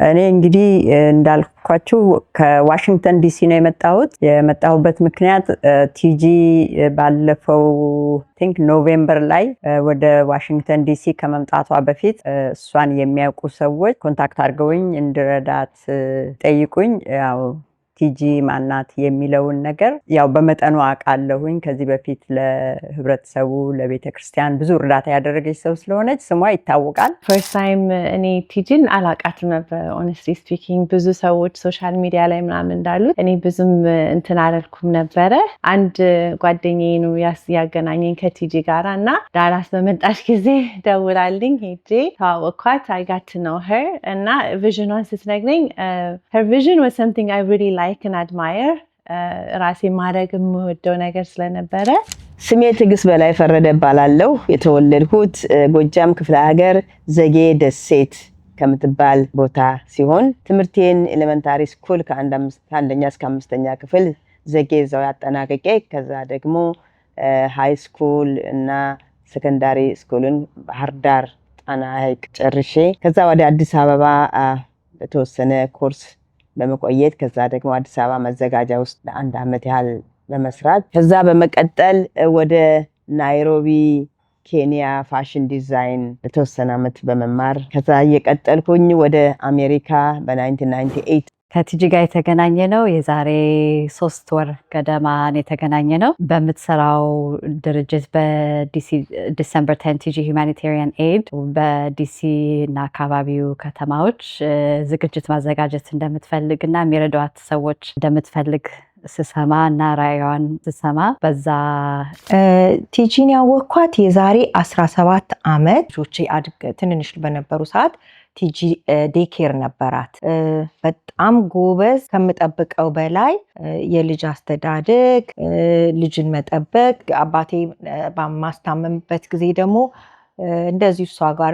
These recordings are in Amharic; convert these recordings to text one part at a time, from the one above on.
እኔ እንግዲህ እንዳልኳችሁ ከዋሽንግተን ዲሲ ነው የመጣሁበት ምክንያት ቲጂ ባለፈው ቲንክ ኖቬምበር ላይ ወደ ዋሽንግተን ዲሲ ከመምጣቷ በፊት እሷን የሚያውቁ ሰዎች ኮንታክት አድርገውኝ እንድረዳት ጠይቁኝ። ያው ቲጂ ማናት የሚለውን ነገር ያው በመጠኑ አውቃለሁኝ። ከዚህ በፊት ለህብረተሰቡ ለቤተክርስቲያን ብዙ እርዳታ ያደረገች ሰው ስለሆነች ስሟ ይታወቃል። ፈርስት ታይም እኔ ቲጂን አላውቃትም ነበር ሆነስትሊ ስፒኪንግ። ብዙ ሰዎች ሶሻል ሚዲያ ላይ ምናምን እንዳሉት እኔ ብዙም እንትን አላልኩም ነበረ። አንድ ጓደኛዬ ነው ያገናኘኝ ከቲጂ ጋራ እና ዳላስ በመጣች ጊዜ ደውላልኝ ሄጄ ተዋወቅኳት። I got to know her እና ቪዥኗን ስትነግረኝ her vision was something I really like and admire ራሴ ማድረግ የምወደው ነገር ስለነበረ። ስሜ ትግስት በላይ ፈረደ እባላለሁ። የተወለድኩት ጎጃም ክፍለ ሀገር ዘጌ ደሴት ከምትባል ቦታ ሲሆን ትምህርቴን ኤሌመንታሪ ስኩል ከአንደኛ እስከ አምስተኛ ክፍል ዘጌ እዛው ያጠናቅቄ ከዛ ደግሞ ሃይ ስኩል እና ሰከንዳሪ ስኩልን ባህር ዳር ጣና ሐይቅ ጨርሼ ከዛ ወደ አዲስ አበባ ለተወሰነ ኮርስ በመቆየት ከዛ ደግሞ አዲስ አበባ መዘጋጃ ውስጥ ለአንድ አመት ያህል በመስራት ከዛ በመቀጠል ወደ ናይሮቢ ኬንያ ፋሽን ዲዛይን ለተወሰነ አመት በመማር ከዛ እየቀጠልኩኝ ወደ አሜሪካ በ1998 ከቲጂ ጋር የተገናኘ ነው። የዛሬ 3 ወር ገደማ የተገናኘ ነው። በምትሰራው ድርጅት በዲሲ ዲሰምበር 10 ቲጂ ሁማኒቴሪያን ኤድ በዲሲ እና አካባቢው ከተማዎች ዝግጅት ማዘጋጀት እንደምትፈልግ እና የሚረዷት ሰዎች እንደምትፈልግ ስሰማ እና ራዕዩን ስሰማ በዛ ቲጂን ያወቅኳት የዛሬ 17 አመት ልጆቼ ትንንሽ በነበሩ ሰዓት ቲጂ ዴኬር ነበራት። በጣም ጎበዝ፣ ከምጠብቀው በላይ የልጅ አስተዳደግ፣ ልጅን መጠበቅ። አባቴ በማስታመምበት ጊዜ ደግሞ እንደዚህ እሷ ጋር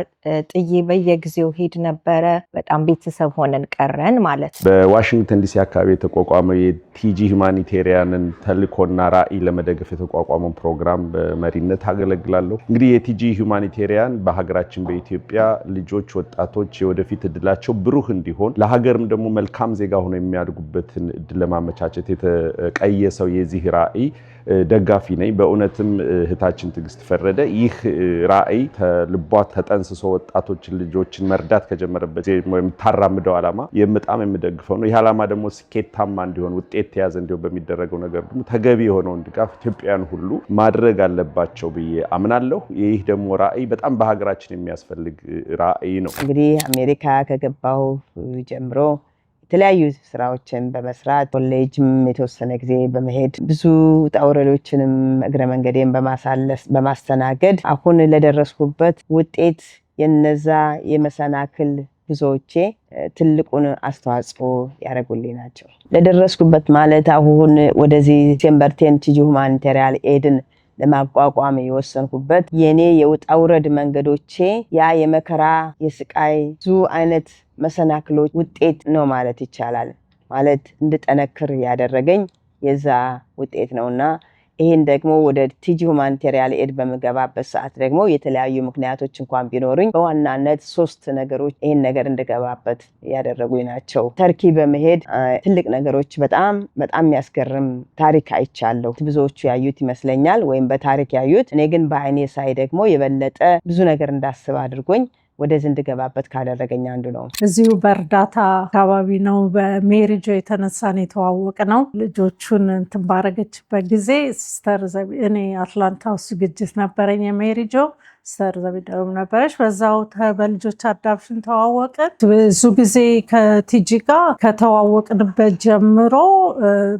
ጥዬ በየጊዜው ሄድ ነበረ። በጣም ቤተሰብ ሆነን ቀረን ማለት ነው። በዋሽንግተን ዲሲ አካባቢ የተቋቋመው የቲጂ ሁማኒቴሪያንን ተልእኮና ራዕይ ለመደገፍ የተቋቋመው ፕሮግራም በመሪነት አገለግላለሁ። እንግዲህ የቲጂ ሁማኒቴሪያን በሀገራችን በኢትዮጵያ ልጆች፣ ወጣቶች የወደፊት እድላቸው ብሩህ እንዲሆን ለሀገርም ደግሞ መልካም ዜጋ ሆነው የሚያድጉበትን እድል ለማመቻቸት የተቀየሰው የዚህ ራዕይ ደጋፊ ነኝ። በእውነትም እህታችን ትግስት ፈረደ ይህ ራዕይ ልቧ ተጠንስሶ ወጣቶችን ልጆችን መርዳት ከጀመረበት የምታራምደው ዓላማ በጣም የምደግፈው ነው። ይህ ዓላማ ደግሞ ስኬታማ እንዲሆን ውጤት የያዘ እንዲሆን በሚደረገው ነገር ደግሞ ተገቢ የሆነውን ድጋፍ ኢትዮጵያውያን ሁሉ ማድረግ አለባቸው ብዬ አምናለሁ። ይህ ደግሞ ራዕይ በጣም በሀገራችን የሚያስፈልግ ራዕይ ነው። እንግዲህ አሜሪካ ከገባው ጀምሮ የተለያዩ ስራዎችን በመስራት ኮሌጅም የተወሰነ ጊዜ በመሄድ ብዙ ጣውረዶችንም እግረ መንገዴን በማስተናገድ አሁን ለደረስኩበት ውጤት የነዛ የመሰናክል ብዙዎቼ ትልቁን አስተዋጽኦ ያደረጉልኝ ናቸው። ለደረስኩበት ማለት አሁን ወደዚህ ዲሴምበር 10 ቲጂ ሁማኒቴሪያን ኤድን ለማቋቋም የወሰንኩበት የኔ የውጣውረድ መንገዶቼ ያ የመከራ የስቃይ ብዙ አይነት መሰናክሎች ውጤት ነው ማለት ይቻላል። ማለት እንድጠነክር ያደረገኝ የዛ ውጤት ነውና ይሄን ደግሞ ወደ ቲጂ ሁማኒቴሪያን ኤድ በመገባበት ሰዓት ደግሞ የተለያዩ ምክንያቶች እንኳን ቢኖሩኝ በዋናነት 3 ነገሮች ይሄን ነገር እንድገባበት ያደረጉኝ ናቸው። ተርኪ በመሄድ ትልቅ ነገሮች በጣም የሚያስገርም ታሪክ አይቻለሁ። ብዙዎቹ ያዩት ይመስለኛል ወይም በታሪክ ያዩት፣ እኔ ግን በአይኔ ሳይ ደግሞ የበለጠ ብዙ ነገር እንዳስብ አድርጎኝ ወደዚህ እንድገባበት ካደረገኝ አንዱ ነው። እዚሁ በእርዳታ አካባቢ ነው በሜሪጆ የተነሳን የተዋወቅ ነው። ልጆቹን እንትን ባረገችበት ጊዜ ሲስተር እኔ አትላንታ ውስጥ ዝግጅት ነበረኝ የሜሪጆ ሲስተር ዘቢደሩም ነበረች። በዛው በልጆች አዳፕሽን ተዋወቅን። ብዙ ጊዜ ከቲጂ ጋር ከተዋወቅንበት ጀምሮ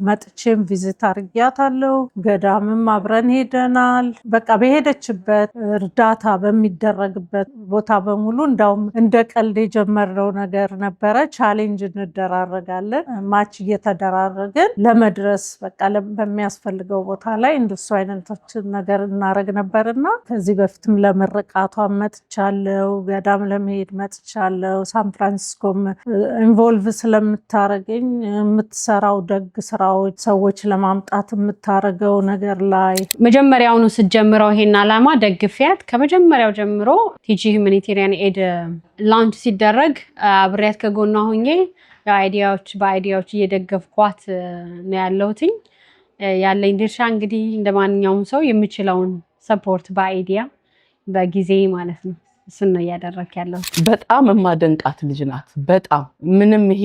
መጥቼም ቪዚት አድርጊያታለሁ። ገዳምም አብረን ሄደናል። በቃ በሄደችበት እርዳታ በሚደረግበት ቦታ በሙሉ እንዳውም እንደ ቀልድ የጀመርነው ነገር ነበረ። ቻሌንጅ እንደራረጋለን፣ ማች እየተደራረግን ለመድረስ በቃ በሚያስፈልገው ቦታ ላይ እንደሱ አይነቶችን ነገር እናረግ ነበርና ከዚህ በፊትም ለምርቃቷ መጥቻለሁ። ገዳም ለመሄድ መጥቻለሁ። ሳን ፍራንሲስኮም ኢንቮልቭ ስለምታረገኝ የምትሰራው ደግ ስራዎች ሰዎች ለማምጣት የምታረገው ነገር ላይ መጀመሪያውኑ ስትጀምረው ይሄን ዓላማ ደግፊያት ከመጀመሪያው ጀምሮ ቲጂ ሁማኒቴሪያን ኤድ ላንች ሲደረግ አብሬያት ከጎኗ ሆኜ በአይዲያዎች እየደገፍኳት ነው ያለሁትኝ። ያለኝ ድርሻ እንግዲህ እንደማንኛውም ሰው የምችለውን ሰፖርት በአይዲያ በጊዜ ማለት ነው እሱን ነው እያደረክ ያለው። በጣም የማደንቃት ልጅ ናት። በጣም ምንም ይሄ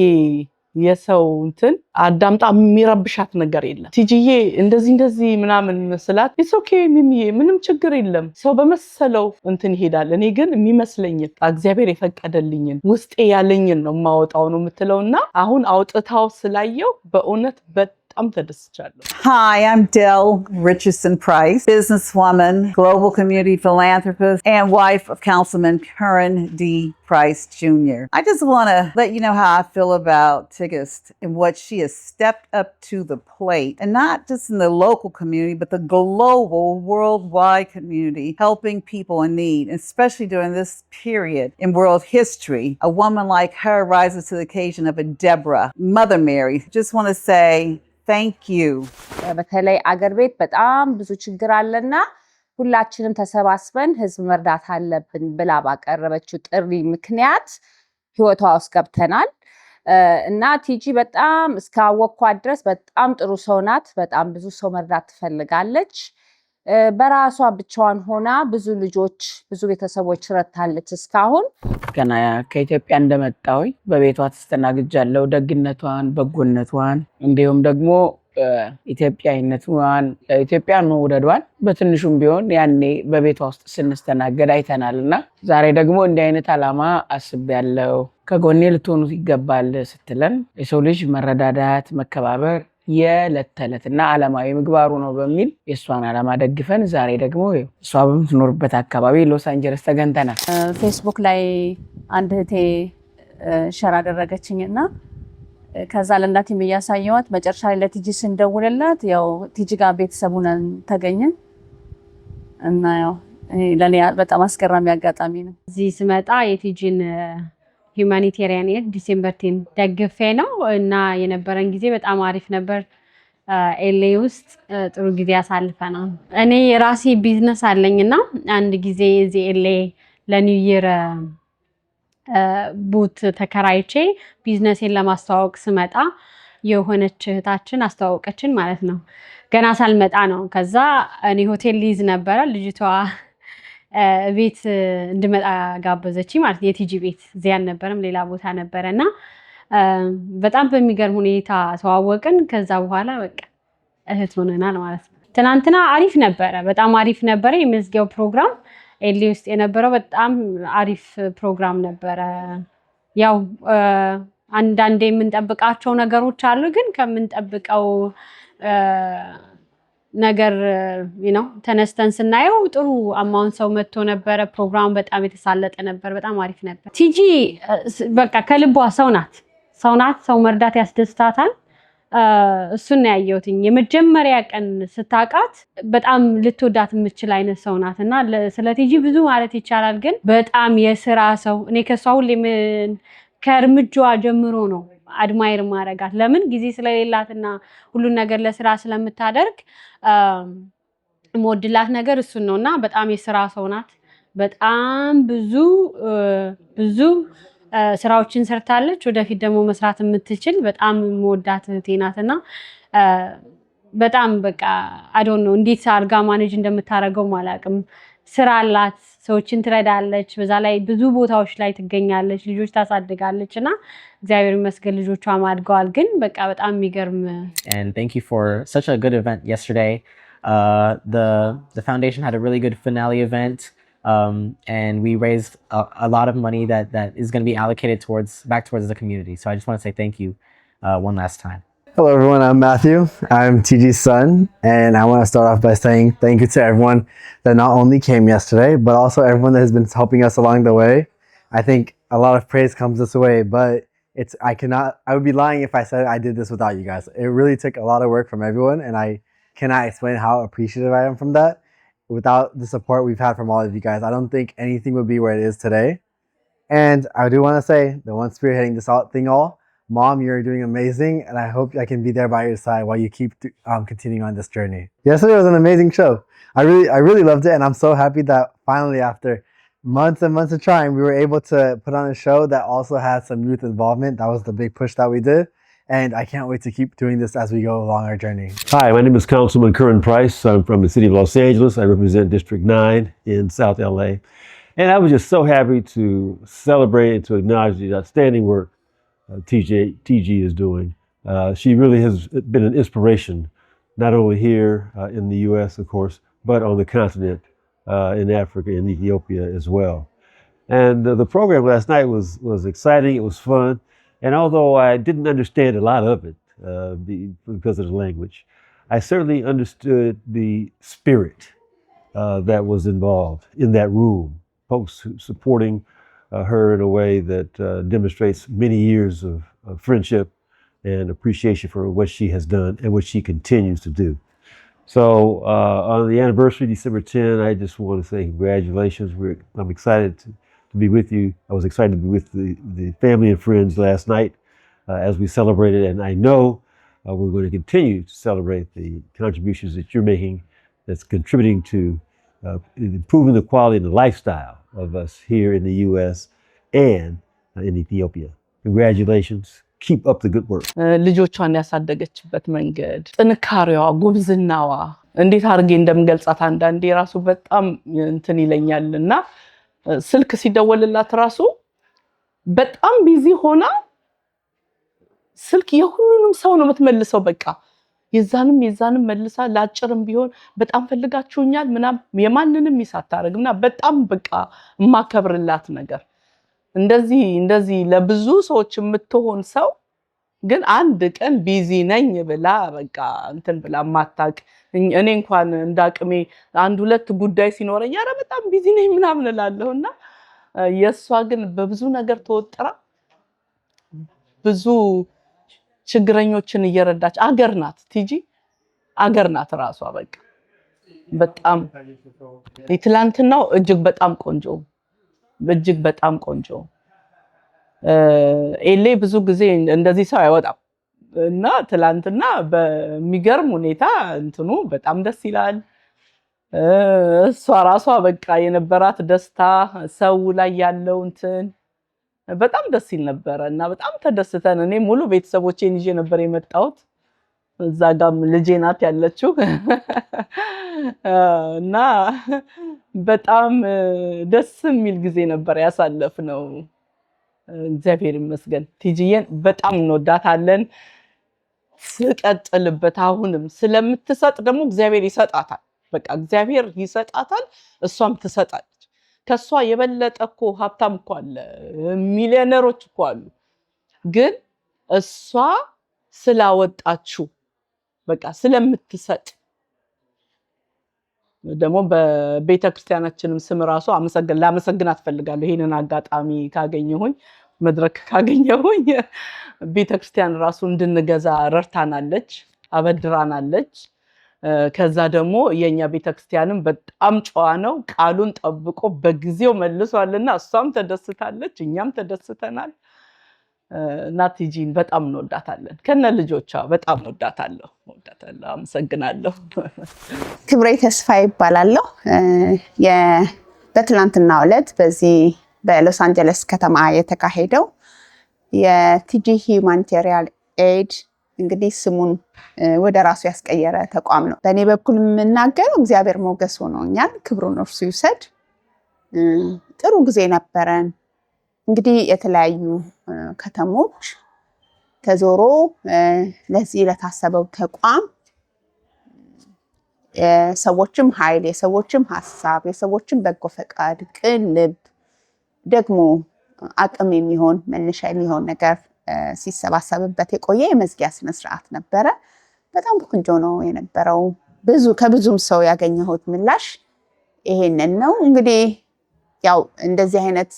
የሰው እንትን አዳምጣ የሚረብሻት ነገር የለም። ቲጂዬ እንደዚህ ምናምን መስላት ኢትስ ኦኬ ሚሚዬ ምንም ችግር የለም ሰው በመሰለው እንትን ይሄዳል። እኔ ግን የሚመስለኝን እግዚአብሔር የፈቀደልኝን ውስጤ ያለኝን ነው የማወጣው ነው የምትለውና አሁን አውጥታው ስላየው በእውነት በጣም ተደስቻለሁ። Hi, I'm Dell Richardson Price, businesswoman, global community philanthropist, and wife of Councilman Curran D. Price Jr. I just want to let you know how I feel about Tigist and what she has stepped up to the plate, and not just in the local community, but the global, worldwide community, helping people in need, especially during this period in world history. A woman like her rises to the occasion of a Deborah, Mother Mary. Just want to say, thank you. በተለይ አገር ቤት በጣም ብዙ ችግር አለና ሁላችንም ተሰባስበን ህዝብ መርዳት አለብን ብላ ባቀረበችው ጥሪ ምክንያት ህይወቷ ውስጥ ገብተናል እና ቲጂ በጣም እስካወቅኳት ድረስ በጣም ጥሩ ሰው ናት። በጣም ብዙ ሰው መርዳት ትፈልጋለች። በራሷ ብቻዋን ሆና ብዙ ልጆች ብዙ ቤተሰቦች ረድታለች። እስካሁን ገና ከኢትዮጵያ እንደመጣሁኝ በቤቷ ተስተናግጃለሁ። ደግነቷን፣ በጎነቷን እንዲሁም ደግሞ ኢትዮጵያዊነቷን ኢትዮጵያን መውደዷን በትንሹም ቢሆን ያኔ በቤቷ ውስጥ ስንስተናገድ አይተናልና ዛሬ ደግሞ እንዲህ አይነት ዓላማ አስቤያለሁ ከጎኔ ልትሆኑ ይገባል ስትለን የሰው ልጅ መረዳዳት መከባበር የዕለት ተዕለትና ዓለማዊ ምግባሩ ነው በሚል የሷን ዓላማ ደግፈን ዛሬ ደግሞ እሷ በምትኖርበት አካባቢ ሎስ አንጀለስ ተገኝተናል። ፌስቡክ ላይ አንድ እህቴ ሸር አደረገችኝና ከዛ ለእናቴም እያሳየኋት መጨረሻ ላይ ለቲጂ ስንደውልላት ያው ቲጂ ጋር ቤተሰቡን ተገኘን እና ያው ለኔ በጣም አስገራሚ አጋጣሚ ነው። እዚህ ስመጣ የቲጂን ሁማኒቴሪያን ኤድ ዲሴምበር 10 ደግፌ ነው እና የነበረን ጊዜ በጣም አሪፍ ነበር። ኤልኤ ውስጥ ጥሩ ጊዜ አሳልፈናል። እኔ የራሴ ቢዝነስ አለኝና አንድ ጊዜ እዚህ ኤልኤ ለኒው ይር ቡት ተከራይቼ ቢዝነሴን ለማስተዋወቅ ስመጣ የሆነች እህታችን አስተዋወቀችን ማለት ነው። ገና ሳልመጣ ነው። ከዛ እኔ ሆቴል ሊዝ ነበረ ልጅቷ ቤት እንድመጣ ጋበዘች ማለት የቲጂ ቤት እዚያ አልነበረም ሌላ ቦታ ነበርና በጣም በሚገርም ሁኔታ ተዋወቅን። ከዛ በኋላ በቃ እህት ሆነናል ማለት ነው። ትናንትና አሪፍ ነበረ፣ በጣም አሪፍ ነበረ። የመዝጊያው ፕሮግራም ኤልኤ ውስጥ የነበረው በጣም አሪፍ ፕሮግራም ነበረ። ያው አንዳንዴ የምንጠብቃቸው ነገሮች አሉ፣ ግን ከምንጠብቀው ነገር ተነስተን ስናየው ጥሩ አማውንት ሰው መጥቶ ነበረ። ፕሮግራሙ በጣም የተሳለጠ ነበር፣ በጣም አሪፍ ነበር። ቲጂ በቃ ከልቧ ሰው ናት። ሰው መርዳት ያስደስታታል። እሱን ነው ያየሁት። የመጀመሪያ ቀን ስታቃት በጣም ልትወዳት የምትችል አይነት ሰው ናትና ስለ ቲጂ ብዙ ማለት ይቻላል፣ ግን በጣም የስራ ሰው እኔ ከሷ ሁሌ ከእርምጃዋ ጀምሮ ነው አድማይር ማረጋት። ለምን ጊዜ ስለሌላትና ሁሉን ነገር ለስራ ስለምታደርግ ሞድላት ነገር እሱን ነውና በጣም የስራ ሰው ናት። በጣም ብዙ ስራዎችን ሰርታለች። ወደፊት ደግሞ መስራት የምትችል በጣም ሞዳት እህቴ ናትና በጣም በቃ አዶን ነው እንዴት አርጋ ማኔጅ እንደምታረገው ማላቅም። ስራ አላት፣ ሰዎችን ትረዳለች፣ በዛ ላይ ብዙ ቦታዎች ላይ ትገኛለች፣ ልጆች ታሳድጋለችና እግዚአብሔር ይመስገን ልጆቿ ማድገዋል። ግን በቃ በጣም የሚገርም And thank you for such a good event yesterday. The foundation had a really good finale event. And we raised a lot of money that is going to be allocated back towards the community. So I just want to say thank you one last time. Hello everyone, I'm Matthew. I'm TG's son, and I want to start off by saying thank you to everyone that not only came yesterday, but also everyone that has been helping us along the way. I think a lot of praise comes this way, but I would be lying if I said I did this without you guys. It really took a lot of work from everyone, and I cannot explain how appreciative I am from that. Without the support we've had from all of you guys, I don't think anything would be where it is today. And I do want to say, the one spearheading this thing all, Mom, you're doing amazing, and I hope I can be there by your side while you keep continuing on this journey. Yesterday was an amazing show. I really loved it, and I'm so happy that finally, after months and months of trying, we were able to put on a show that also had some youth involvement. That was the big push that we did. And I can't wait to keep doing this as we go along our journey. Hi, my name is Councilman Curran Price. I'm from the city of Los Angeles. I represent District 9 in South LA. And I was just so happy to celebrate and to acknowledge the outstanding work TG is doing. She really has been an inspiration, not only here in the US, of course, but on the continent, in Africa and Ethiopia as well. And the program last night was exciting, it was fun. And although I didn't understand a lot of it because of the language, I certainly understood the spirit that was involved in that room. Folks supporting her in a way that demonstrates many years of friendship and appreciation for what she has done and what she continues to do. So on the anniversary, December 10, I just want to say congratulations. I'm excited to be with you. I was excited to be with the family and friends last night as we celebrated, and I know we're going to continue to celebrate the contributions that you're making that's contributing to improving the quality and the lifestyle of us here in the US and in Ethiopia. Congratulations. Keep up the good work. ልጆቿን ያሳደገችበት መንገድ ጥንካሬዋ ጉብዝናዋ እንዴት አድርጌ እንደምገልጻት አንዳንዴ ራሱ በጣም እንትን ይለኛልና ስልክ ሲደወልላት ራሱ በጣም ቢዚ ሆና ስልክ የሁሉንም ሰው ነው የምትመልሰው በቃ የዛንም መልሳ ላጭርም ቢሆን በጣም ፈልጋችሁኛል ምናም የማንንም ይሳታረግና በጣም በቃ ማከብርላት ነገር እንደዚህ ለብዙ ሰዎች የምትሆን ሰው ግን አንድ ቀን ቢዚ ነኝ ብላ በቃ እንትን ብላ ማታቅ እኔ እንኳን እንዳቅሜ አንድ ሁለት ጉዳይ ሲኖረኝ አረ በጣም ቢዚ ነኝ ምናምን እላለሁና የሷ ግን በብዙ ነገር ተወጥራ ብዙ ችግረኞችን እየረዳች አገር ናት ቲጂ አገር ናት ራሷ በቃ በጣም ትላንትናው እጅግ በጣም ቆንጆ ኤሌ ብዙ ጊዜ እንደዚህ ሰው አይወጣም እና ትላንትና በሚገርም ሁኔታ እንትኑ በጣም ደስ ይላል እሷ ራሷ በቃ የነበራት ደስታ ሰው ላይ ያለው እንትን በጣም ደስ ይል ነበር እና በጣም ተደስተን እኔ ሙሉ ቤተሰቦቼን ይዤ ነበር የመጣሁት እዛ ጋም ልጄ ናት ያለችው እና በጣም ደስ የሚል ጊዜ ነበር ያሳለፍነው እግዚአብሔር ይመስገን ቲጂዬን በጣም እንወዳታለን ስቀጥልበት አሁንም ስለምትሰጥ ደግሞ እግዚአብሔር ይሰጣታል በቃ እግዚአብሔር ይሰጣታል እሷም ትሰጣለች ከሷ የበለጠ እኮ ሀብታም እኮ አለ ሚሊዮነሮች እኮ አሉ ግን እሷ ስላወጣችሁ በቃ ስለምትሰጥ ደግሞ በቤተክርስቲያናችንም ስም ራሱ ላመሰግናት ፈልጋለሁ ይሄንን አጋጣሚ ካገኘሁኝ መድረክ ካገኘሁኝ ቤተክርስቲያን ራሱ እንድንገዛ ረድታናለች አበድራናለች ከዛ ደግሞ የኛ ቤተክርስቲያንም በጣም ጨዋ ነው ቃሉን ጠብቆ በጊዜው መልሷልና እሷም ተደስታለች እኛም ተደስተናል ናቲጂን በጣም እንወዳታለን ከነ ልጆቿ በጣም እንወዳታለሁ አመሰግናለሁ ክብሬ ተስፋ ይባላለሁ በትላንትናው ዕለት በዚህ በሎስ አንጀለስ ከተማ የተካሄደው የቲጂ ሁማኒቴሪያን ኤድ እንግዲህ ስሙን ወደ ራሱ ያስቀየረ ተቋም ነው በእኔ በኩል የምናገረው እግዚአብሔር ሞገስ ሆኖኛል ክብሩን እርሱ ይውሰድ ጥሩ ጊዜ ነበረን እንግዲህ የተለያዩ ከተሞች ተዞሮ ለዚህ ለታሰበው ተቋም የሰዎችም ኃይል የሰዎችም ሐሳብ የሰዎችም በጎ ፈቃድ ቅን ልብ ደግሞ አቅም የሚሆን መነሻ የሚሆን ነገር ሲሰባሰብበት የቆየ የመዝጊያ ስነ ስርዓት ነበረ በጣም ቆንጆ ነው የነበረው ከብዙም ሰው ያገኘሁት ምላሽ ይሄንን ነው እንግዲህ ያው እንደዚህ አይነት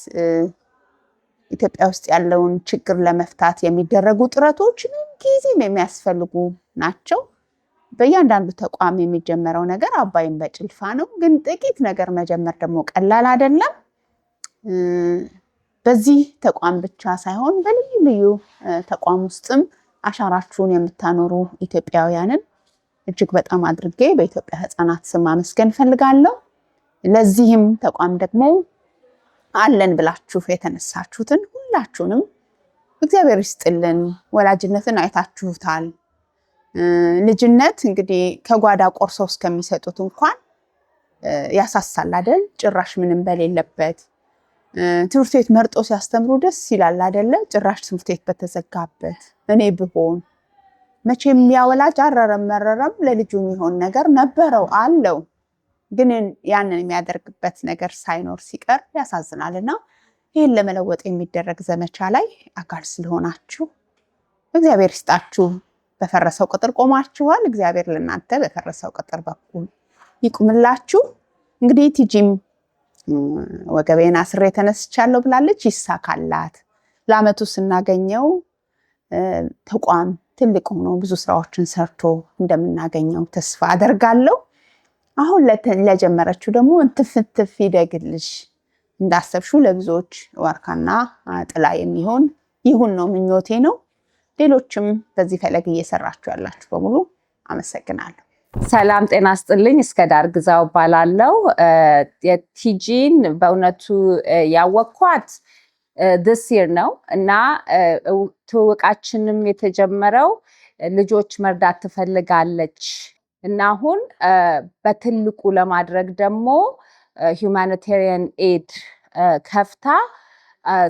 ኢትዮጵያ ውስጥ ያለውን ችግር ለመፍታት የሚደረጉ ጥረቶች ጊዜም የሚያስፈልጉ ናቸው በእያንዳንዱ ተቋም የሚጀመረው ነገር አባይን በጭልፋ ነው ግን ጥቂት ነገር መጀመር ደግሞ ቀላል አይደለም በዚህ ተቋም ብቻ ሳይሆን በልዩ ተቋም ውስጥም አሻራችሁን የምታኖሩ ኢትዮጵያውያንን እጅግ በጣም አድርጌ በኢትዮጵያ ህፃናት ስም አመስገን ፈልጋለሁ ለዚህም ተቋም ደግሞ አለን ብላችሁ የተነሳችሁትን ሁላችሁንም እግዚአብሔር ይስጥልን። ወላጅነትን አይታችሁታል። ልጅነት እንግዲህ ከጓዳ ቆርሰው እስከሚሰጡት እንኳን ያሳሳል አይደል? ጭራሽ ምንም በሌለበት ትምህርት ቤት መርጦ ሲያስተምሩ ደስ ይላል አይደለ? ጭራሽ ትምህርት ቤት በተዘጋበት እኔ ብሆን መቼም ያወላጅ አረረም መረረም ለልጁ የሚሆን ነገር ነበረው አለው። ግን ያንን የሚያደርግበት ነገር ሳይኖር ሲቀር ያሳዝናልና ይህን ለመለወጥ የሚደረግ ዘመቻ ላይ አካል ስለሆናችሁ እግዚአብሔር ይስጣችሁ። በፈረሰው ቅጥር ቆማችኋል። እግዚአብሔር ለእናንተ በፈረሰው ቅጥር በኩል ይቁምላችሁ። እንግዲህ ቲጂም ወገቤን አስሬ ተነስቻለሁ ብላለች። ይሳካላት። ለአመቱ ስናገኘው ተቋም ትልቅ ሆኖ ብዙ ስራዎችን ሰርቶ እንደምናገኘው ተስፋ አደርጋለሁ። አሁን ለጀመረችው ደግሞ እንትፍትፍ ይደግልሽ። እንዳሰብሽው ለብዙዎች ዋርካና ጥላ የሚሆን ይሁን ነው ምኞቴ ነው። ሌሎችም በዚህ ፈለግ እየሰራችሁ ያላችሁ በሙሉ አመሰግናለሁ። ሰላም ጤና ስጥልኝ። እስከ ዳር ግዛው ባላለው የቲጂን በእውነቱ ያወቅኳት this year ነው እና ትውውቃችንም የተጀመረው ልጆች መርዳት ትፈልጋለች እና አሁን በትልቁ ለማድረግ ደግሞ ሁማኒቴሪያን ኤድ ከፍታ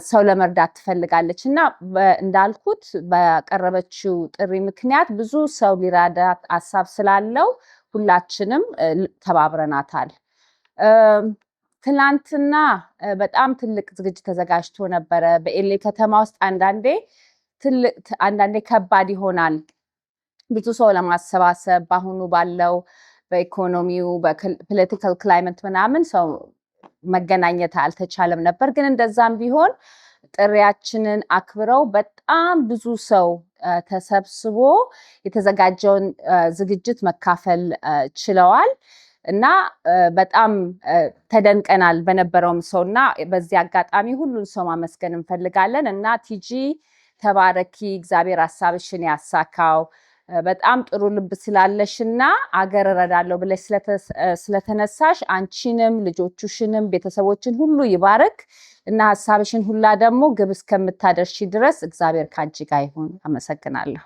ሰው ለመርዳት ትፈልጋለች እና እንዳልኩት በቀረበችው ጥሪ ምክንያት ብዙ ሰው ሊራዳት ሀሳብ ስላለው ሁላችንም ተባብረናታል። ትናንትና በጣም ትልቅ ዝግጅት ተዘጋጅቶ ነበረ በኤሌ ከተማ ውስጥ። አንዳንዴ ከባድ ይሆናል ብዙ ሰው ለማሰባሰብ በአሁኑ ባለው በኢኮኖሚው በፖለቲካል ክላይመት ምናምን ሰው መገናኘት አልተቻለም ነበር። ግን እንደዛም ቢሆን ጥሪያችንን አክብረው በጣም ብዙ ሰው ተሰብስቦ የተዘጋጀውን ዝግጅት መካፈል ችለዋል እና በጣም ተደንቀናል በነበረውም ሰውና በዚህ አጋጣሚ ሁሉን ሰው ማመስገን እንፈልጋለን እና ቲጂ ተባረኪ፣ እግዚአብሔር ሐሳብሽን ያሳካው። በጣም ጥሩ ልብ ስላለሽና አገር እረዳለሁ ብለሽ ስለተነሳሽ አንቺንም ልጆችሽንም ቤተሰቦችን ሁሉ ይባርክ እና ሐሳብሽን ሁላ ደግሞ ግብ እስከምታደርሺ ድረስ እግዚአብሔር ካንቺ ጋር ይሁን። አመሰግናለሁ።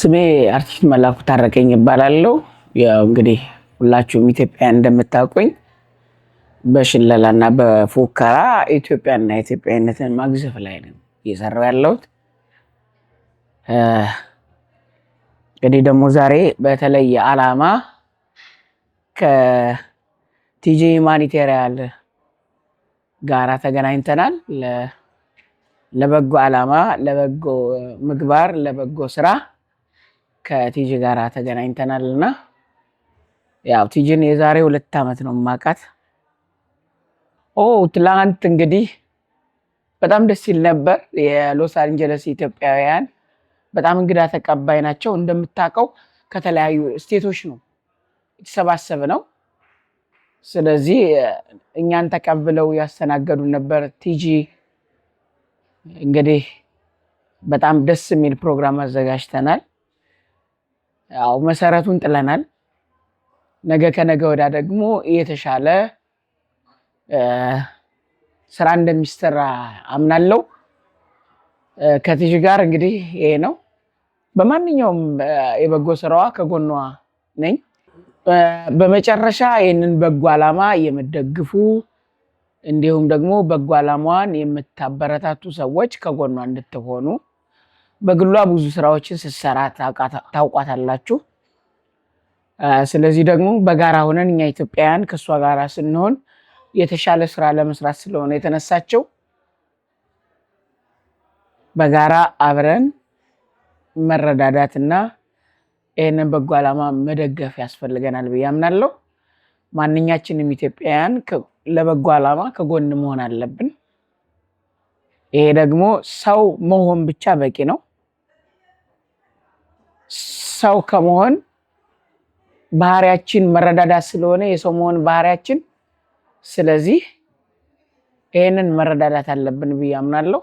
ስሜ አርቲስት መላኩ ታረቀኝ ይባላለሁ። ያው እንግዲህ ሁላችሁም ኢትዮጵያ እንደምታውቁኝ በሽለላና በፉከራ ኢትዮጵያና ኢትዮጵያዊነትን ማግዘፍ ላይ ነው እየሰራሁ ያለሁት። እንግዲህ ደግሞ ዛሬ በተለየ ዓላማ ከቲጂ ሁማኒቴሪያን ጋራ ተገናኝተናል። ለበጎ ዓላማ፣ ለበጎ ምግባር፣ ለበጎ ስራ ከቲጂ ጋራ ተገናኝተናልና ያው ቲጂን የዛሬ 2 ዓመት ነው የማውቃት። ትላንት እንግዲህ በጣም ደስ ይል ነበር። የሎስ አንጀለስ ኢትዮጵያውያን በጣም እንግዳ ተቀባይ ናቸው። እንደምታውቀው ከተለያዩ ስቴቶች ነው የተሰባሰበ ነው። ስለዚህ እኛን ተቀብለው ያስተናገዱ ነበር። ቲጂ እንግዲህ በጣም ደስ የሚል ፕሮግራም አዘጋጅተናል። ያው መሰረቱን ጥለናል። ነገ ከነገ ወዲያ ደግሞ የተሻለ ስራ እንደሚሰራ አምናለሁ። ከቲጂ ጋር እንግዲህ ይሄ ነው። በማንኛውም የበጎ ስራዋ ከጎኗ ነኝ። በመጨረሻ ይህንን በጎ ዓላማ የምትደግፉ እንዲሁም ደግሞ በጎ ዓላማዋን የምታበረታቱ ሰዎች ከጎኗ እንድትሆኑ። በግሏ ብዙ ስራዎችን ስትሰራ ታውቋታላችሁ። ስለዚህ ደግሞ በጋራ ሆነን እኛ ኢትዮጵያውያን ከእሷ ጋር ስንሆን የተሻለ ስራ ለመስራት ስለሆነ የተነሳቸው በጋራ አብረን መረዳዳትና ይህንን በጎ ዓላማ መደገፍ ያስፈልገናል ብዬ አምናለሁ። ማንኛችንም ኢትዮጵያውያን ለበጎ ዓላማ ከጎን መሆን አለብን። ይሄ ደግሞ ሰው መሆን ብቻ በቂ ነው። ሰው ከመሆን ባህሪያችን መረዳዳት ስለሆነ የሰው መሆን ባህሪያችን። ስለዚህ ይህንን መረዳዳት አለብን ብዬ አምናለሁ።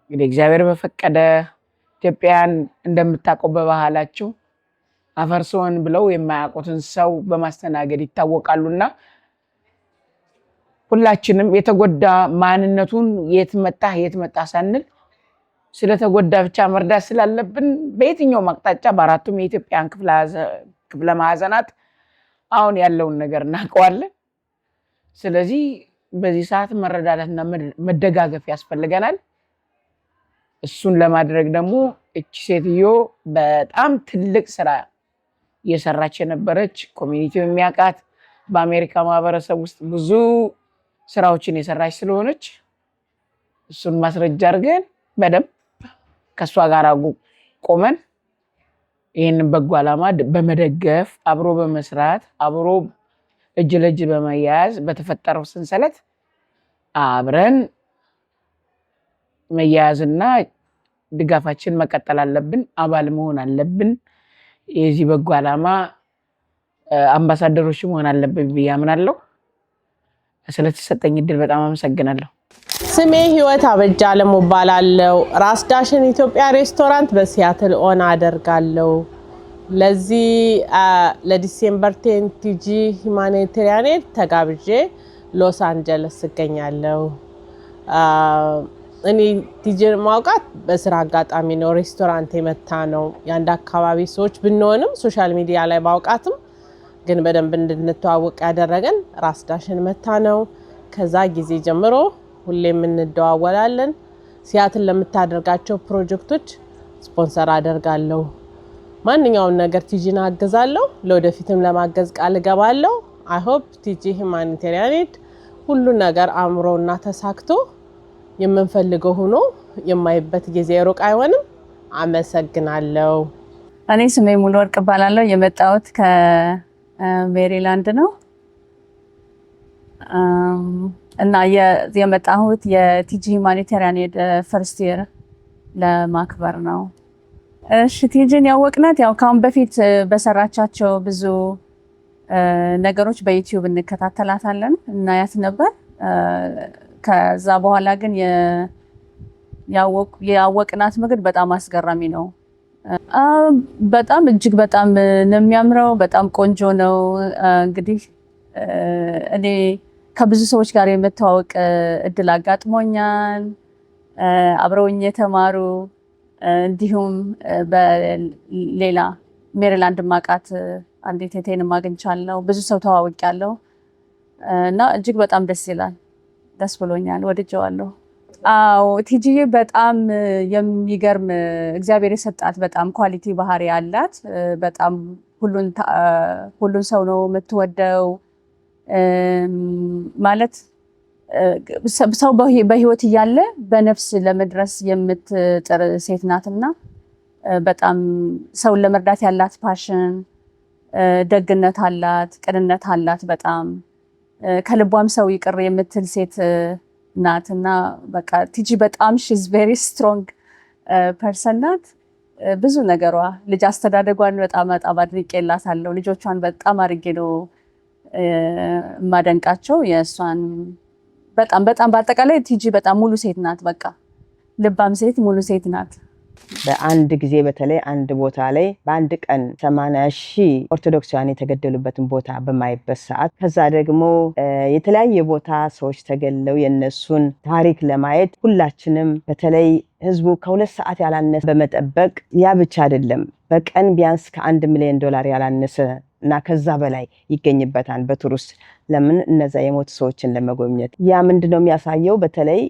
እንግዲህ እግዚአብሔር በፈቀደ ኢትዮጵያውያን እንደምታውቀው በባህላቸው አፈርሶን ብለው የማያውቁትን ሰው በማስተናገድ ይታወቃሉና ሁላችንም የተጎዳ ማንነቱን የት መጣ ሳንል ስለተጎዳ ብቻ መርዳት ስላለብን በየትኛው አቅጣጫ በአራቱም የኢትዮጵያን ክፍለ ማዕዘናት አሁን ያለውን ነገር እናውቀዋለን። ስለዚህ በዚህ ሰዓት መረዳዳትና መደጋገፍ ያስፈልገናል። እሱን ለማድረግ ደግሞ እቺ ሴትዮ በጣም ትልቅ ስራ የሰራች የነበረች ኮሚኒቲው የሚያውቃት በአሜሪካ ማህበረሰብ ውስጥ ብዙ ስራዎችን የሰራች ስለሆነች እሱን ማስረጃ አድርገን በደንብ ከሷ ጋር ቆመን ይሄንን በጎ ዓላማ በመደገፍ አብሮ በመስራት አብሮ እጅ ለእጅ በመያያዝ በተፈጠረው ሰንሰለት አብረን መያያዝና ድጋፋችን መቀጠል አለብን። አባል መሆን አለብን። የዚህ በጎ ዓላማ አምባሳደሮች መሆን አለብን ብዬ አምናለሁ። ስለተሰጠኝ እድል በጣም አመሰግናለሁ። ስሜ ህይወት አበጃ አለሙ እባላለሁ። ራስ ዳሽን ኢትዮጵያ ሬስቶራንት በሲያትል ኦን አደርጋለሁ። ለዚህ ለዲሴምበር 10 ቲጂ ሁማኒቴሪያን ኤድ ተጋብዤ ሎስ አንጀለስ እገኛለሁ። እኔ ቲጂን ማውቃት በስራ አጋጣሚ ነው። ሬስቶራንት የመታ ነው። የአንድ አካባቢ ሰዎች ብንሆንም ሶሻል ሚዲያ ላይ ማውቃትም ግን በደንብ እንድንተዋወቅ ያደረገን ራስ ዳሽን መታ ነው። ከዛ ጊዜ ጀምሮ ሁሌም እንደዋወላለን። ሲያትል ለምታደርጋቸው ፕሮጀክቶች ስፖንሰር አደርጋለሁ። ማንኛውም ነገር ቲጂን አግዛለሁ። ለወደፊትም ለማገዝ ቃል እገባለሁ። አይ ሆፕ ቲጂ ሁማኒቴሪያን ኤድ ሁሉ ነገር አምሮና ተሳክቶ የምንፈልገው ሆኖ የማይበት ጊዜ ሩቅ አይሆንም። አመሰግናለሁ። እኔ ስሜ ሙሉ ወርቅ እባላለሁ። የመጣሁት ከሜሪላንድ ነው እና የመጣሁት የቲጂ ሁማኒቴሪያን ኤድ ፈርስት ይር ለማክበር ነው። እሺ ቲጂን ያወቅናት ያው ካሁን በፊት በሰራቻቸው ብዙ ነገሮች በዩቲዩብ እንከታተላታለን እናያት ነበር። ከዛ በኋላ ግን ያወቅናት ምግብ በጣም አስገራሚ ነው። በጣም እጅግ በጣም ነው የሚያምረው። በጣም ቆንጆ ነው። እንግዲህ እኔ ከብዙ ሰዎች ጋር የመተዋወቅ እድል አጋጥሞኛል። አብረውኝ የተማሩ እንዲሁም በሌላ ሜሪላንድ ማቃት አንዲት እህቴንም አግኝቻለሁ። ብዙ ሰው ተዋውቂያለሁ እና እጅግ በጣም ደስ ይላል። ደስ ብሎኛል። ወድጀዋለሁ። አዎ ቲጂዬ በጣም የሚገርም እግዚአብሔር የሰጣት በጣም ኳሊቲ ባህሪ አላት። በጣም ሁሉን ሰው ነው የምትወደው። ማለት ሰው በህይወት እያለ በነፍስ ለመድረስ የምትጥር ሴት ናትና በጣም ሰውን ለመርዳት ያላት ፓሽን፣ ደግነት አላት፣ ቅንነት አላት። በጣም ከልቧም ሰው ይቅር የምትል ሴት ናትና በቃ ቲጂ በጣም ሺዝ ቬሪ ስትሮንግ ፐርሰን ናት። ብዙ ነገሯ ልጅ አስተዳደጓን በጣም አድንቄላታለሁ። ልጆቿን በጣም አድርጌ ነው የማደንቃቸው። የእሷን በጣም በአጠቃላይ ቲጂ በጣም ሙሉ ሴት ናት። በቃ ልባም ሴት፣ ሙሉ ሴት ናት። በአንድ ጊዜ በተለይ አንድ ቦታ ላይ በአንድ ቀን 80,000 ኦርቶዶክሳውያን የተገደሉበትን ቦታ በማይበት ሰዓት ከዛ ደግሞ የተለያየ ቦታ ሰዎች ተገለው የነሱን ታሪክ ለማየት ሁላችንም በተለይ ህዝቡ ከ2 ሰዓት ያላነሰ በመጠበቅ ያ ብቻ አይደለም በቀን ቢያንስ ከ$1 ሚሊዮን ያላነሰ እና ከዛ በላይ ይገኝበታል በቱሪስት። ለምን እነዛ የሞቱ ሰዎችን ለመጎብኘት ያ ምንድነው የሚያሳየው? በተለይ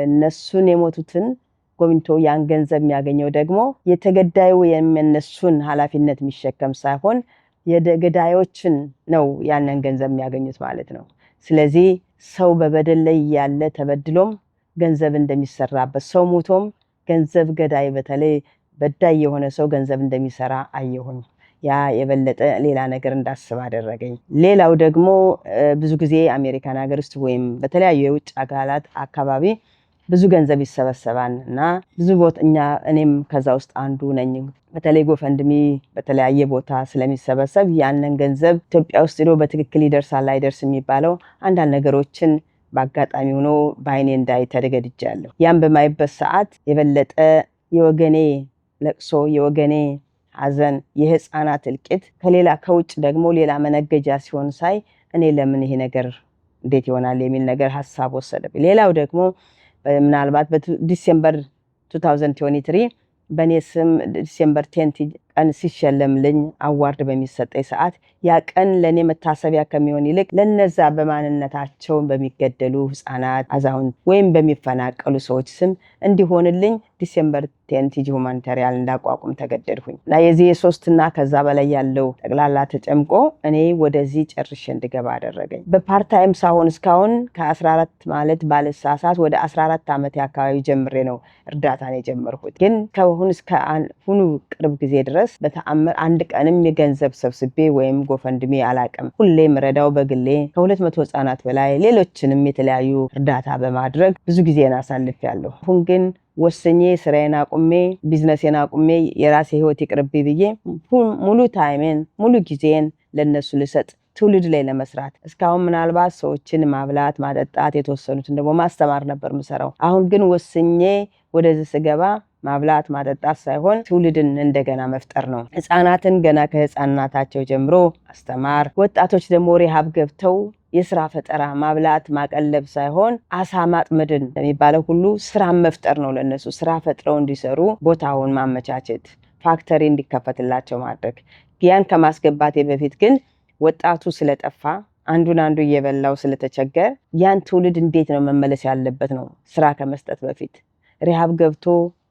እነሱን የሞቱትን ጎብኝቶ ያን ገንዘብ የሚያገኘው ደግሞ የተገዳዩ የነሱን ኃላፊነት የሚሸከም ሳይሆን የገዳዮችን ነው ያንን ገንዘብ የሚያገኙት ማለት ነው። ስለዚህ ሰው በበደል ላይ ያለ ተበድሎም ገንዘብ እንደሚሰራበት ሰው ሞቶም ገንዘብ ገዳይ በተለይ በዳይ የሆነ ሰው ገንዘብ እንደሚሰራ አየሁኝ። ያ የበለጠ ሌላ ነገር እንዳስብ አደረገኝ። ሌላው ደግሞ ብዙ ጊዜ አሜሪካን ሀገር ውስጥ ወይም በተለያዩ የውጭ አካላት አካባቢ ብዙ ገንዘብ ይሰበሰባል እና ብዙ ቦታ እኔም ከዛ ውስጥ አንዱ ነኝ። በተለይ ጎፈንድሚ በተለያየ ቦታ ስለሚሰበሰብ ያንን ገንዘብ ኢትዮጵያ ውስጥ ሄዶ በትክክል ይደርሳል አይደርስ የሚባለው አንዳንድ ነገሮችን በአጋጣሚ ሆኖ በአይኔ እንዳይ ተገድጃለሁ። ያን በማይበት ሰዓት የበለጠ የወገኔ ለቅሶ፣ የወገኔ ሐዘን፣ የህፃናት እልቂት ከሌላ ከውጭ ደግሞ ሌላ መነገጃ ሲሆን ሳይ እኔ ለምን ይሄ ነገር እንዴት ይሆናል የሚል ነገር ሐሳብ ወሰደብኝ። ሌላው ደግሞ ምናልባት በዲሴምበር 2023 በኔ ስም ዲሴምበር 10 ቀን ሲሸለምልኝ አዋርድ በሚሰጠኝ ሰዓት ያ ቀን ለኔ መታሰቢያ ከሚሆን ይልቅ ለነዛ በማንነታቸው በሚገደሉ ህፃናት፣ አዛውንት ወይም በሚፈናቀሉ ሰዎች ስም እንዲሆንልኝ ዲሴምበር 10 ቲጂ ሁማኒታሪያን እንዳቋቁም ተገደድኩኝ እና የዚህ 3 እና ከዛ በላይ ያለው ጠቅላላ ተጨምቆ እኔ ወደዚህ ጨርሼ እንድገባ አደረገኝ። በፓርታይም ሳይሆን እስካሁን ከ14 ማለት ባለሳሳት ወደ 14 ዓመት አካባቢ ጀምሬ ነው እርዳታን የጀመርኩት። ግን ከሁን እስከ ሁኑ ቅርብ ጊዜ ድረስ በተአምር አንድ ቀንም የገንዘብ ሰብስቤ ወይም ጎፈንድሜ አላቅም። ሁሌም ረዳው በግሌ ከ200 ህፃናት በላይ ሌሎችንም የተለያዩ እርዳታ በማድረግ ብዙ ጊዜን አሳልፌያለሁ። አሁን ግን ወሰኜ ስራዬን አቁሜ ቢዝነሴን አቁሜ የራሴ ህይወት ይቅርብኝ ብዬ ሙሉ ታይሜን ሙሉ ጊዜን ለነሱ ልሰጥ ትውልድ ላይ ለመስራት እስካሁን ምናልባት ሰዎችን ማብላት ማጠጣት የተወሰኑትን ደግሞ ማስተማር ነበር ምሰራው። አሁን ግን ወሰኜ ወደዚህ ስገባ ማብላት ማጠጣት ሳይሆን ትውልድን እንደገና መፍጠር ነው። ህፃናትን ገና ከህፃናታቸው ጀምሮ አስተማር፣ ወጣቶች ደግሞ ሪሃብ ገብተው የስራ ፈጠራ ማብላት ማቀለብ ሳይሆን አሳ ማጥመድን የሚባለው ሁሉ ስራ መፍጠር ነው። ለነሱ ስራ ፈጥረው እንዲሰሩ ቦታውን ማመቻቸት፣ ፋክተሪ እንዲከፈትላቸው ማድረግ። ያን ከማስገባቴ በፊት ግን ወጣቱ ስለጠፋ አንዱን አንዱ እየበላው ስለተቸገረ ያን ትውልድ እንዴት ነው መመለስ ያለበት ነው። ስራ ከመስጠት በፊት ሪሃብ ገብቶ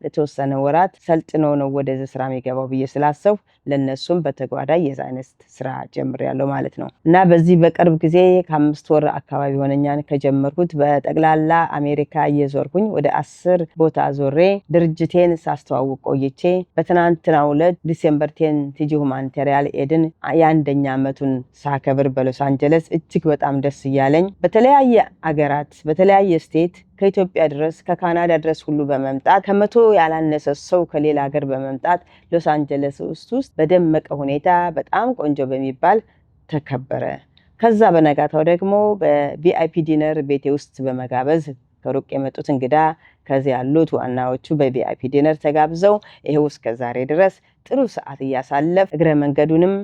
ለተወሰነ ወራት ሰልጥኖ ነው ወደዚህ ስራ የሚገባው ብዬ ስላሰብኩ ለነሱም በተጓዳኝ የዛይነስ ስራ ጀምሬያለሁ ማለት ነው። እና በዚህ በቅርብ ጊዜ ከ5 ወር አካባቢ ሆነኛን ከጀመርኩት በጠቅላላ አሜሪካ እየዞርኩኝ ወደ 10 ቦታ ዞሬ ድርጅቴን ሳስተዋውቅ ቆይቼ በትናንትናው ዕለት ዲሴምበር 10 ቲጂ ሁማኒታሪያን ኤድን የ1ኛ ዓመቱን ሳከብር በሎስ አንጀለስ እጅግ በጣም ደስ እያለኝ በተለያየ አገራት በተለያየ ስቴት ከኢትዮጵያ ድረስ ከካናዳ ድረስ ሁሉ በመምጣት ከመቶ ያላነሰ ሰው ከሌላ ሀገር በመምጣት ሎስ አንጀለስ ውስጥ በደመቀ ሁኔታ በጣም ቆንጆ በሚባል ተከበረ። ከዛ በነጋታው ደግሞ በቪአይፒ ዲነር ቤቴ ውስጥ በመጋበዝ ከሩቅ የመጡት እንግዳ ከዚህ ያሉት ዋናዎቹ በቪአይፒ ዲነር ተጋብዘው ይሄው እስከ ዛሬ ድረስ ጥሩ ሰዓት እያሳለፍ እግረ መንገዱንም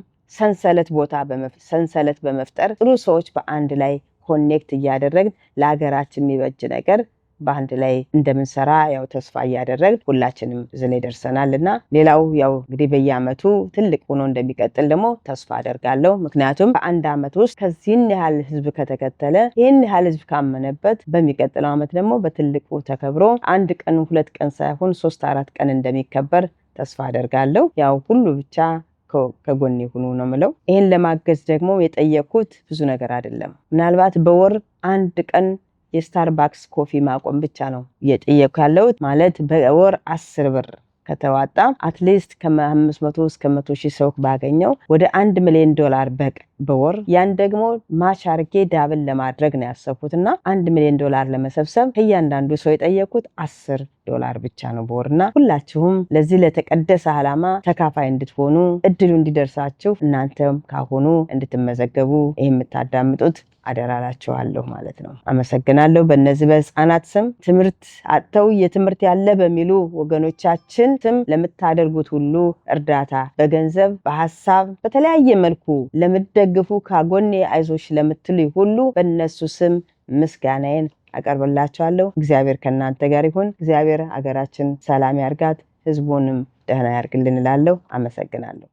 ሰንሰለት በመፍጠር ጥሩ ሰዎች በአንድ ላይ ኮኔክት እያደረግን ለሀገራችን የሚበጅ ነገር በአንድ ላይ እንደምንሰራ ያው ተስፋ እያደረግን ሁላችንም እዚህ ላይ ደርሰናልና ሌላው ያው እንግዲህ በየአመቱ ትልቅ ሆኖ እንደሚቀጥል ደግሞ ተስፋ አደርጋለሁ። ምክንያቱም በአንድ አመት ውስጥ ከዚህን ያህል ህዝብ ከተከተለ ይህን ያህል ህዝብ ካመነበት በሚቀጥለው አመት ደግሞ በትልቁ ተከብሮ 1 ቀን 2 ቀን ሳይሆን 3-4 ቀን እንደሚከበር ተስፋ አደርጋለሁ። ያው ሁሉ ብቻ ከጎኔ ሁኑ ነው ምለው። ይሄን ለማገዝ ደግሞ የጠየኩት ብዙ ነገር አይደለም። ምናልባት በወር 1 ቀን የስታርባክስ ኮፊ ማቆም ብቻ ነው የጠየኩ ያለሁት። ማለት በወር 10 ብር ከተዋጣ አትሊስት ከ500 እስከ 100 ሺህ ሰው ባገኘው ወደ $1 ሚሊዮን በወር ያን ደግሞ ማች አርጌ ዳብል ለማድረግ ነው ያሰብኩትና $1 ሚሊዮን ለመሰብሰብ ከእያንዳንዱ ሰው የጠየኩት $10 ብቻ ነው በወርና ሁላችሁም ለዚህ ለተቀደሰ ዓላማ ተካፋይ እንድትሆኑ እድሉ እንዲደርሳችሁ እናንተም ካሁኑ እንድትመዘገቡ የምታዳምጡት አደራላችኋለሁ ማለት ነው። አመሰግናለሁ። በእነዚህ በህፃናት ስም ትምህርት አጥተው የትምህርት ያለ በሚሉ ወገኖቻችን ስም ለምታደርጉት ሁሉ እርዳታ በገንዘብ በሐሳብ በተለያየ መልኩ ለምትደግፉ ካጎኔ አይዞሽ ለምትሉ ሁሉ በእነሱ ስም ምስጋናዬን አቀርብላችኋለሁ። እግዚአብሔር ከእናንተ ጋር ይሁን። እግዚአብሔር ሀገራችን ሰላም ያርጋት፣ ህዝቡንም ደህና ያርግልን እላለሁ። አመሰግናለሁ።